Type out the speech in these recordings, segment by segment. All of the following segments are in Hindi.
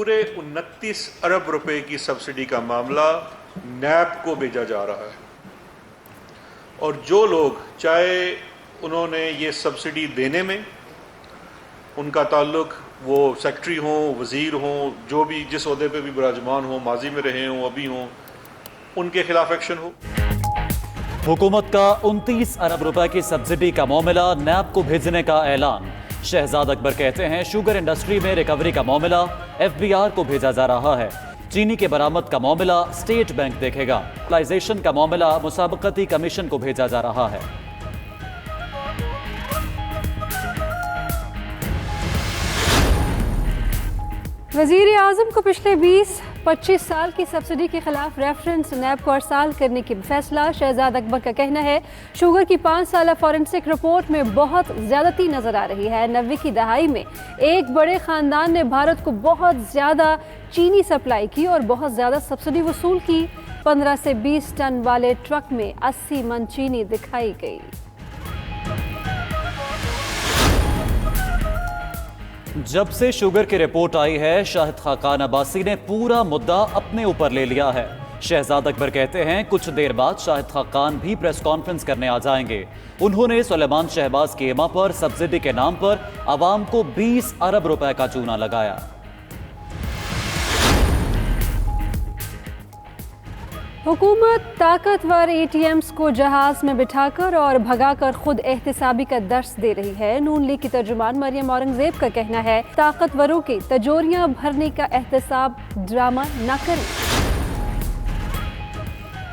पूरे 29 अरब रुपए की सब्सिडी का मामला नैब को भेजा जा रहा है। और जो लोग, चाहे उन्होंने ये सब्सिडी देने में उनका ताल्लुक वो सेक्रेटरी हों, वज़ीर हों, जो भी जिस ओहदे पे भी विराजमान हों, माजी में रहे हों, अभी हों, उनके खिलाफ एक्शन हो। हुकूमत का 29 अरब रुपए की सब्सिडी का मामला नैब को भेजने का ऐलान। शहजाद अकबर कहते हैं शुगर इंडस्ट्री में रिकवरी का मामला FBR को भेजा जा रहा है। चीनी के बरामद का मामला स्टेट बैंक देखेगा। लाइजेशन का मामला मुसाबकती कमीशन को भेजा जा रहा है। वज़ीर आज़म को पिछले 20-25 साल की सब्सिडी के खिलाफ रेफरेंस नैब को अरसाल करने की फैसला। शहजाद अकबर का कहना है शुगर की 5 साल फॉरेंसिक रिपोर्ट में बहुत ज़्यादती नज़र आ रही है। 90 की दहाई में एक बड़े ख़ानदान ने भारत को बहुत ज़्यादा चीनी सप्लाई की और बहुत ज़्यादा सब्सिडी वसूल की। 15 से 20 टन वाले ट्रक में 80 मन चीनी दिखाई गई। जब से शुगर की रिपोर्ट आई है, शाहिद खाकान अब्बासी ने पूरा मुद्दा अपने ऊपर ले लिया है। शहजाद अकबर कहते हैं कुछ देर बाद शाहिद खाकान भी प्रेस कॉन्फ्रेंस करने आ जाएंगे। उन्होंने सुलेमान शहबाज की एमा पर सब्सिडी के नाम पर आवाम को 20 अरब रुपए का चूना लगाया। हुकूमत ताकतवर ATMs को जहाज में बिठाकर और भगाकर खुद एहतिसाबी का दर्स दे रही है। नून लीग की तर्जुमान मरियम औरंगजेब का कहना है ताकतवरों की तजोरियां भरने का एहतिसाब ड्रामा न करें।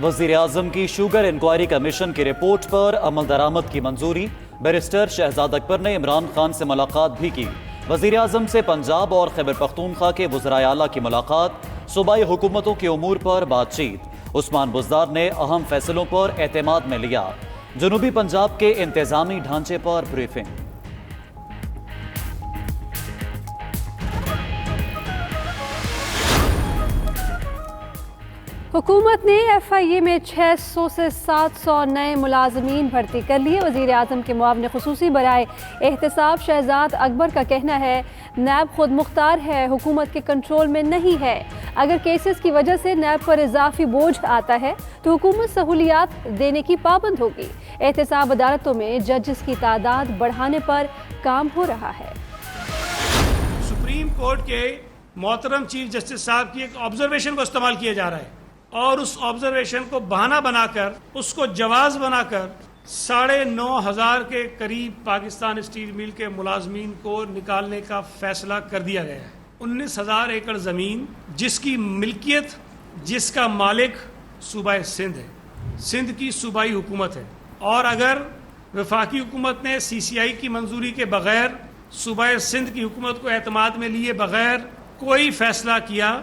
वज़ीर आज़म की शुगर इंक्वायरी कमीशन की रिपोर्ट पर अमल दरामद की मंजूरी। बैरिस्टर शहजाद अकबर ने इमरान खान से मुलाकात भी की। वज़ीर आज़म से पंजाब और खैबर पख्तूनख्वा के वज़राए आला की मुलाकात। सूबाई हुकूमतों के उमूर पर बातचीत। उस्मान बुज़दार ने अहम फैसलों पर एतमाद में लिया। जनूबी पंजाब के इंतजामी ढांचे पर ब्रीफिंग। हुकूमत ने FIA में 600 से 700 नए मुलाजमीन भर्ती कर लिए। वज़ीर आज़म के मुआविन ख़ुसूसी बराए एहतसाब शहजाद अकबर का कहना है नैब खुद मुख्तार है, हुकूमत के कंट्रोल में नहीं है। अगर केसेस की वजह से नैब पर इजाफी बोझ आता है तो हुकूमत सहूलियात देने की पाबंद होगी। एहतसाब अदालतों में जजेस की तादाद बढ़ाने पर काम हो रहा है। सुप्रीम कोर्ट के मोहतरम चीफ जस्टिस साहब की एक ऑब्जर्वेशन को इस्तेमाल किया जा रहा है और उस ऑब्जर्वेशन को बहाना बनाकर, उसको जवाज बनाकर 9,500 के करीब पाकिस्तान स्टील मिल के मुलाजमीन को निकालने का फैसला कर दिया गया है। 19,000 एकड़ ज़मीन जिसकी मिल्कियत, जिसका मालिक सूबा सिंध है, सिंध की सूबाई हुकूमत है। और अगर वफाकी हुकूमत ने CCI की मंजूरी के बगैर सूबा सिंध की हुकूमत को एतमाद में लिए बगैर कोई फैसला किया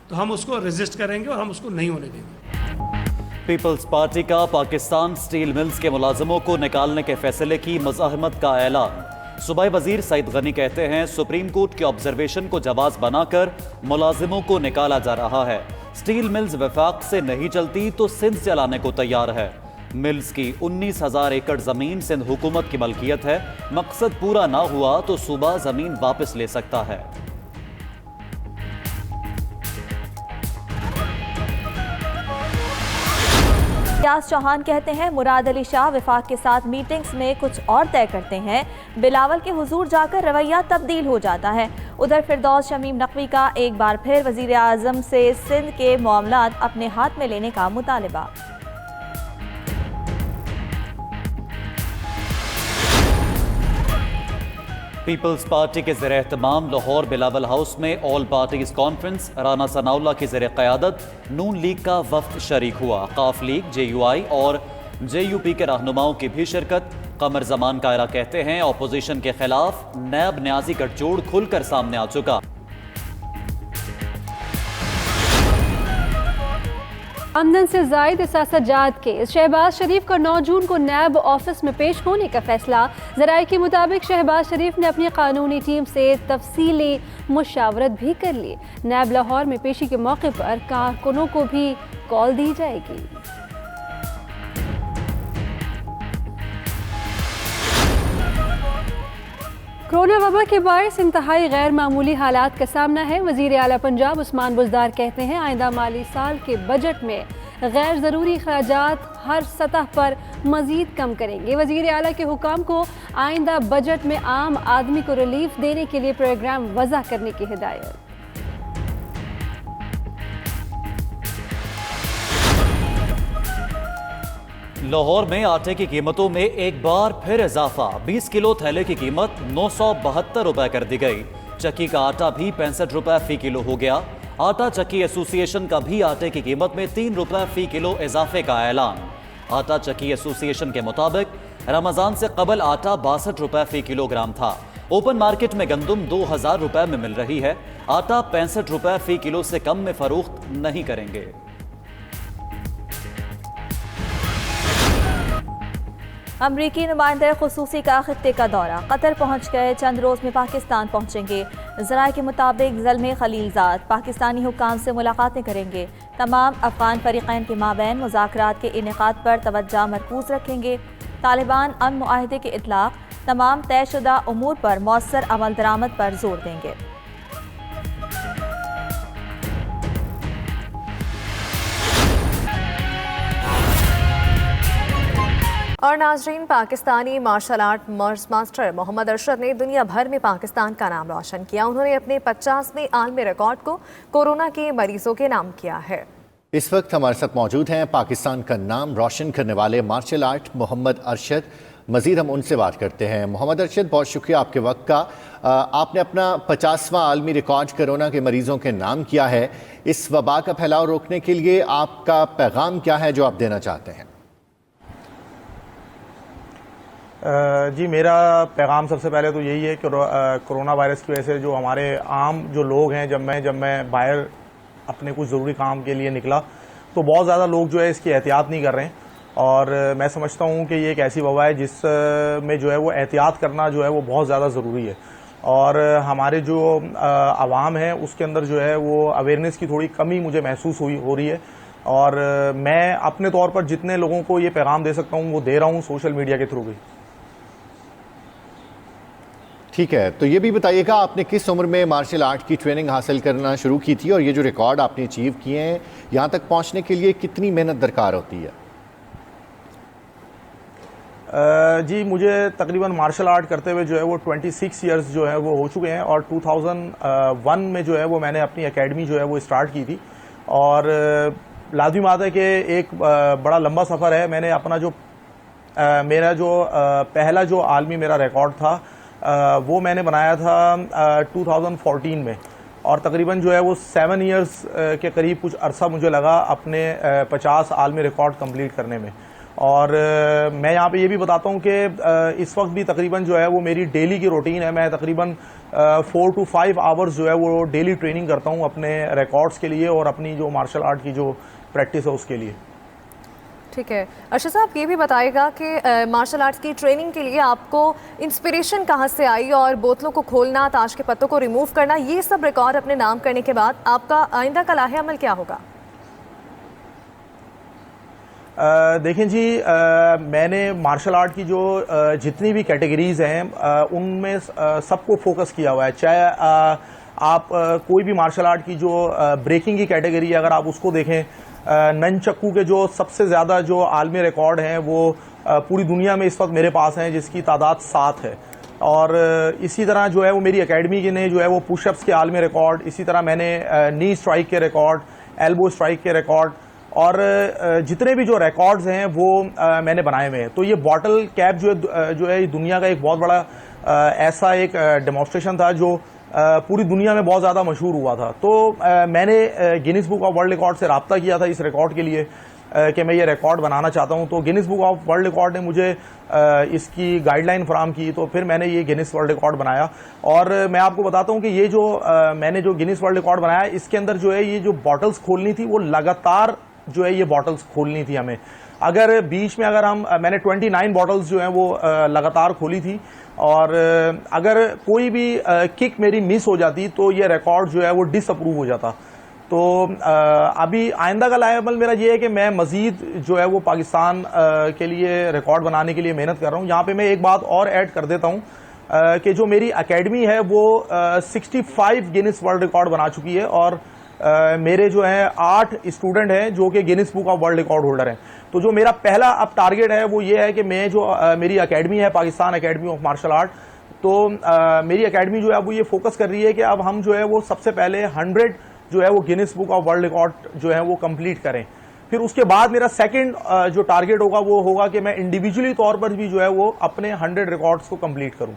तो हम उसको रेजिस्ट करेंगे और हम उसको नहीं होने देंगे। पीपल्स पार्टी का पाकिस्तान स्टील मिल्स के मुलाजमों को निकालने के फैसले की मज़ाहमत का ऐलान। सूबाई वजीर सईद गनी कहते हैं सुप्रीम कोर्ट के ऑब्जर्वेशन को जवाज बनाकर मुलाजिमों को निकाला जा रहा है। स्टील मिल्स वफाक से नहीं चलती तो सिंध चलाने को तैयार है। मिल्स की 19,000 एकड़ जमीन सिंध हुकूमत की मलकियत है। मकसद पूरा ना हुआ तो सूबा जमीन वापस ले सकता है। रियाज चौहान कहते हैं मुराद अली शाह वफाक के साथ मीटिंग्स में कुछ और तय करते हैं, बिलावल के हुजूर जाकर रवैया तब्दील हो जाता है। उधर फिरदौस शमीम नकवी का एक बार फिर वजीर आज़म से सिंध के मामलात अपने हाथ में लेने का मुतालबा। पीपल्स पार्टी के ज़ेर एहतमाम लाहौर बिलावल हाउस में all parties conference. Rana Sanaullah की ज़ेर क़यादत नून लीग का वफ्द शरीक हुआ। काफ लीग, JUI और JUP के रहनुमाओं की भी शिरकत। कमर जमान कायरा कहते हैं अपोजिशन के खिलाफ नैब न्याजी गठजोड़ खुलकर सामने आ चुका। आमदन से जायद इसासजात केस। शहबाज शरीफ का 9 जून को नैब ऑफिस में पेश होने का फैसला। ज़राए के मुताबिक शहबाज शरीफ ने अपनी कानूनी टीम से तफसीली मुशावरत भी कर ली। नैब लाहौर में पेशी के मौके पर कारकुनों को भी कॉल दी जाएगी। कोरोना वबा के बायस इंतहाई गैर मामूली हालात का सामना है। वज़ीर आला पंजाब उस्मान बुज़दार कहते हैं आइंदा माली साल के बजट में गैर ज़रूरी खर्चात हर सतह पर मज़ीद कम करेंगे। वज़ीर आला के हुकाम को आइंदा बजट में आम आदमी को रिलीफ देने के लिए प्रोग्राम वज़ा करने की हिदायत। लाहौर में आटे की कीमतों में एक बार फिर इजाफा। 20 किलो थैले की कीमत 972 रुपए कर दी गई। चक्की का आटा भी 65 रुपए फी किलो हो गया। आटा चक्की एसोसिएशन का भी आटे की कीमत में 3 रुपए फी किलो इजाफे का ऐलान। आटा चक्की एसोसिएशन के मुताबिक रमजान से कबल आटा 62 रुपए फी किलोग्राम था। ओपन मार्केट में गंदम 2000 रुपए में मिल रही है। आटा 65 रुपए फी किलो से कम में फरोख्त नहीं करेंगे। अमरीकी नुमाइंदे खुसूसी का खित्ते का दौरा, कतर पहुँच गए, चंद रोज़ में पाकिस्तान पहुँचेंगे। ज़राए के मुताबिक ज़ल्मे खलीलजाद पाकिस्तानी हुकाम से मुलाकातें करेंगे। तमाम अफ़गान फ़रीक़ैन के माबैन मुज़ाकरात के इनेक़ाद पर तवज्जो मरकूज़ रखेंगे। तालिबान अमन मुआहदे के इतलाक़, तमाम तयशुदा उमूर पर मौसर अमल दरामद पर जोर देंगे। और नाजरीन, Pakistani martial art master Mohammad Arshad ने दुनिया भर में पाकिस्तान का नाम रोशन किया। उन्होंने अपने 50वें आलमी रिकॉर्ड को कोरोना के मरीजों के नाम किया है। इस वक्त हमारे साथ मौजूद हैं पाकिस्तान का नाम रोशन करने वाले मार्शल आर्ट मोहम्मद अरशद। मजीद हम उनसे बात करते हैं। मोहम्मद अरशद, बहुत शुक्रिया आपके वक्त का। आपने अपना 50वां आलमी रिकॉर्ड कोरोना के मरीजों के नाम किया है। इस वबा का फैलाव रोकने के लिए आपका पैगाम क्या है जो आप देना चाहते हैं? जी, मेरा पैगाम सबसे पहले तो यही है कि कोरोना वायरस की वजह से जो हमारे आम जो लोग हैं, जब मैं बाहर अपने कुछ ज़रूरी काम के लिए निकला तो बहुत ज़्यादा लोग जो है इसकी एहतियात नहीं कर रहे हैं। और मैं समझता हूँ कि ये एक ऐसी वबा है जिस में जो है वो एहतियात करना जो है वो बहुत ज़्यादा ज़रूरी है। और हमारे जो आवाम है उसके अंदर जो है वो अवेयरनेस की थोड़ी कमी मुझे महसूस हो रही है। और मैं अपने तौर पर जितने लोगों को ये पैगाम दे सकता हूँ वो दे रहा हूँ सोशल मीडिया के थ्रू भी। ठीक है, तो ये भी बताइएगा आपने किस उम्र में मार्शल आर्ट की ट्रेनिंग हासिल करना शुरू की थी, और ये जो रिकॉर्ड आपने अचीव किए हैं यहाँ तक पहुँचने के लिए कितनी मेहनत दरकार होती है? जी, मुझे तकरीबन मार्शल आर्ट करते हुए जो है वो 26 इयर्स जो है वो हो चुके हैं। और 2001 में जो है वो मैंने अपनी एकेडमी जो है वो स्टार्ट की थी। और लाज़मी बात है कि एक बड़ा लंबा सफ़र है। मैंने अपना जो मेरा जो पहला जो आलमी मेरा रिकॉर्ड था वो मैंने बनाया था 2014 में। और तकरीबन जो है वो 7 इयर्स के करीब कुछ अरसा मुझे लगा अपने 50 आलमी रिकॉर्ड कंप्लीट करने में। और मैं यहाँ पे ये भी बताता हूँ कि इस वक्त भी तकरीबन जो है वो मेरी डेली की रूटीन है। मैं तकरीबन 4 to 5 आवर्स जो है वो डेली ट्रेनिंग करता हूँ अपने रिकॉर्ड्स के लिए और अपनी जो मार्शल आर्ट की जो प्रैक्टिस है उसके लिए। ठीक है अरशद साहब, ये भी बताएगा कि मार्शल आर्ट्स की ट्रेनिंग के लिए आपको इंस्पिरेशन कहाँ से आई, और बोतलों को खोलना, ताश के पत्तों को रिमूव करना, ये सब रिकॉर्ड अपने नाम करने के बाद आपका आइंदा का लाहे अमल क्या होगा? देखें जी, मैंने मार्शल आर्ट की जो जितनी भी कैटेगरीज हैं उनमें सबको फोकस किया हुआ है। चाहे आप कोई भी मार्शल आर्ट की जो ब्रेकिंग की कैटेगरी अगर आप उसको देखें, ननचक्कू के जो सबसे ज़्यादा जो आलमी रिकॉर्ड हैं वो पूरी दुनिया में इस वक्त मेरे पास हैं, जिसकी तादाद 7 है। और इसी तरह जो है वो मेरी एकेडमी के ने जो है वो पुशअप्स के आलमी रिकॉर्ड, इसी तरह मैंने नी स्ट्राइक के रिकॉर्ड, एल्बो स्ट्राइक के रिकॉर्ड और जितने भी जो रिकॉर्ड्स हैं वो मैंने बनाए हुए हैं। तो ये बॉटल कैप जो है दुनिया का एक बहुत बड़ा ऐसा एक डेमोन्स्ट्रेशन था जो पूरी दुनिया में बहुत ज़्यादा मशहूर हुआ था। तो मैंने Guinness book of world record से रब्ता किया था इस रिकॉर्ड के लिए कि मैं ये रिकॉर्ड बनाना चाहता हूँ। तो Guinness book of world record ने मुझे इसकी गाइडलाइन फराहम की, तो फिर मैंने ये गिनीज वर्ल्ड रिकॉर्ड बनाया। और मैं आपको बताता हूँ कि ये जो मैंने जो गिनीज वर्ल्ड रिकॉर्ड बनाया, इसके अंदर जो है ये जो बॉटल्स खोलनी थी वो लगातार जो है ये बॉटल्स खोलनी थी हमें। अगर बीच में मैंने 29 बॉटल्स जो हैं वो लगातार खोली थी, और अगर कोई भी किक मेरी मिस हो जाती तो ये रिकॉर्ड जो है वो डिसअप्रूव हो जाता। तो अभी आइंदा का लायअमल मेरा ये है कि मैं मजीद जो है वो पाकिस्तान के लिए रिकॉर्ड बनाने के लिए मेहनत कर रहा हूँ। यहाँ पे मैं एक बात और ऐड कर देता हूँ कि जो मेरी एकेडमी है वो 65 गिनीज वर्ल्ड रिकॉर्ड बना चुकी है और मेरे जो है 8 स्टूडेंट हैं जो कि Guinness book of world record holder हैं। तो जो मेरा पहला अब टारगेट है वो ये है कि मैं जो मेरी एकेडमी है Pakistan academy of martial art, तो मेरी एकेडमी जो है वो ये फोकस कर रही है कि अब हम जो है वो सबसे पहले 100 जो है वो Guinness book of world record जो है वो कंप्लीट करें। फिर उसके बाद मेरा सेकंड जो टारगेट होगा वो होगा कि मैं इंडिविजुअली तौर पर भी जो है वो अपने 100 रिकॉर्ड्स को कंप्लीट करूं।